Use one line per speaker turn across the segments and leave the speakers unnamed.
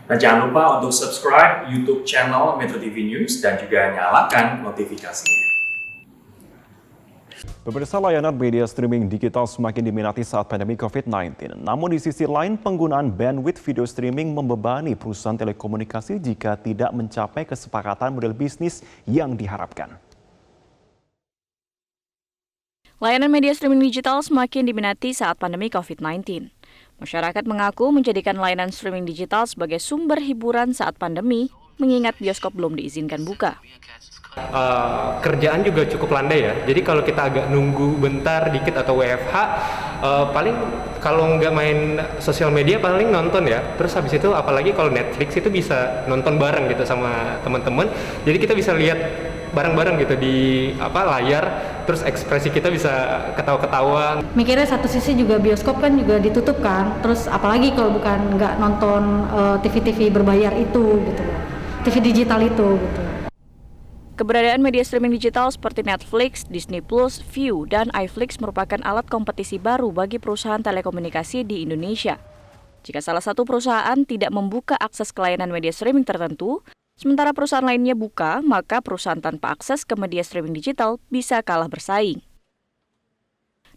Dan jangan lupa untuk subscribe YouTube channel Metro TV News dan juga nyalakan notifikasinya.
Pemirsa, layanan media streaming digital semakin diminati saat pandemi COVID-19. Namun di sisi lain, penggunaan bandwidth video streaming membebani perusahaan telekomunikasi jika tidak mencapai kesepakatan model bisnis yang diharapkan.
Layanan media streaming digital semakin diminati saat pandemi COVID-19. Masyarakat mengaku menjadikan layanan streaming digital sebagai sumber hiburan saat pandemi, mengingat bioskop belum diizinkan buka.
Kerjaan juga cukup landai ya, jadi kalau kita agak nunggu bentar dikit atau WFH, paling kalau nggak main sosial media paling nonton ya. Terus habis itu apalagi kalau Netflix itu bisa nonton bareng gitu sama teman-teman, jadi kita bisa lihat bareng-bareng gitu di layar, terus ekspresi kita bisa ketawa-ketawa.
Mikirnya satu sisi juga bioskop kan juga ditutup kan, terus apalagi kalau bukan nggak nonton TV-TV berbayar itu gitu, TV digital itu gitu.
Keberadaan media streaming digital seperti Netflix, Disney+, Viu, dan iFlix merupakan alat kompetisi baru bagi perusahaan telekomunikasi di Indonesia. Jika salah satu perusahaan tidak membuka akses ke layanan media streaming tertentu, sementara perusahaan lainnya buka, maka perusahaan tanpa akses ke media streaming digital bisa kalah bersaing.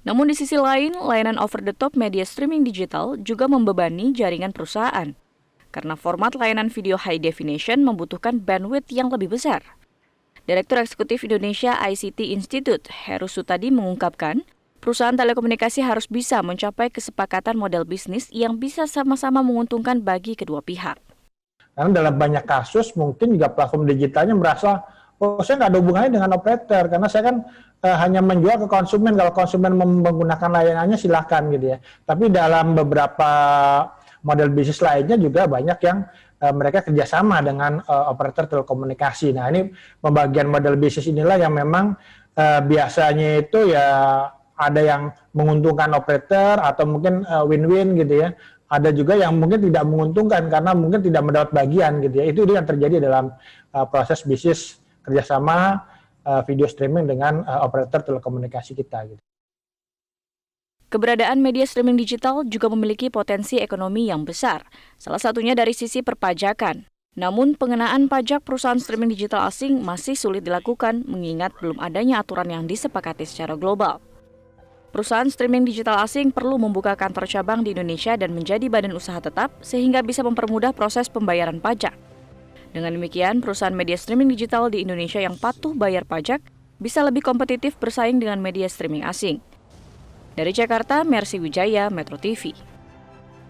Namun di sisi lain, layanan over-the-top media streaming digital juga membebani jaringan perusahaan, karena format layanan video high definition membutuhkan bandwidth yang lebih besar. Direktur Eksekutif Indonesia ICT Institute, Heru Sutadi mengungkapkan, perusahaan telekomunikasi harus bisa mencapai kesepakatan model bisnis yang bisa sama-sama menguntungkan bagi kedua pihak.
Karena dalam banyak kasus mungkin juga platform digitalnya merasa, oh saya nggak ada hubungannya dengan operator, karena saya kan hanya menjual ke konsumen, kalau konsumen menggunakan layanannya silahkan gitu ya. Tapi dalam beberapa model bisnis lainnya juga banyak yang mereka kerjasama dengan operator telekomunikasi. Nah ini pembagian model bisnis inilah yang memang biasanya itu ya ada yang menguntungkan operator atau mungkin win-win gitu ya. Ada juga yang mungkin tidak menguntungkan karena mungkin tidak mendapat bagian gitu ya. Itu yang terjadi dalam proses bisnis kerjasama video streaming dengan operator telekomunikasi kita gitu.
Keberadaan media streaming digital juga memiliki potensi ekonomi yang besar, salah satunya dari sisi perpajakan. Namun, pengenaan pajak perusahaan streaming digital asing masih sulit dilakukan mengingat belum adanya aturan yang disepakati secara global. Perusahaan streaming digital asing perlu membuka kantor cabang di Indonesia dan menjadi badan usaha tetap sehingga bisa mempermudah proses pembayaran pajak. Dengan demikian, perusahaan media streaming digital di Indonesia yang patuh bayar pajak bisa lebih kompetitif bersaing dengan media streaming asing. Dari Jakarta, Mercy Wijaya, Metro TV.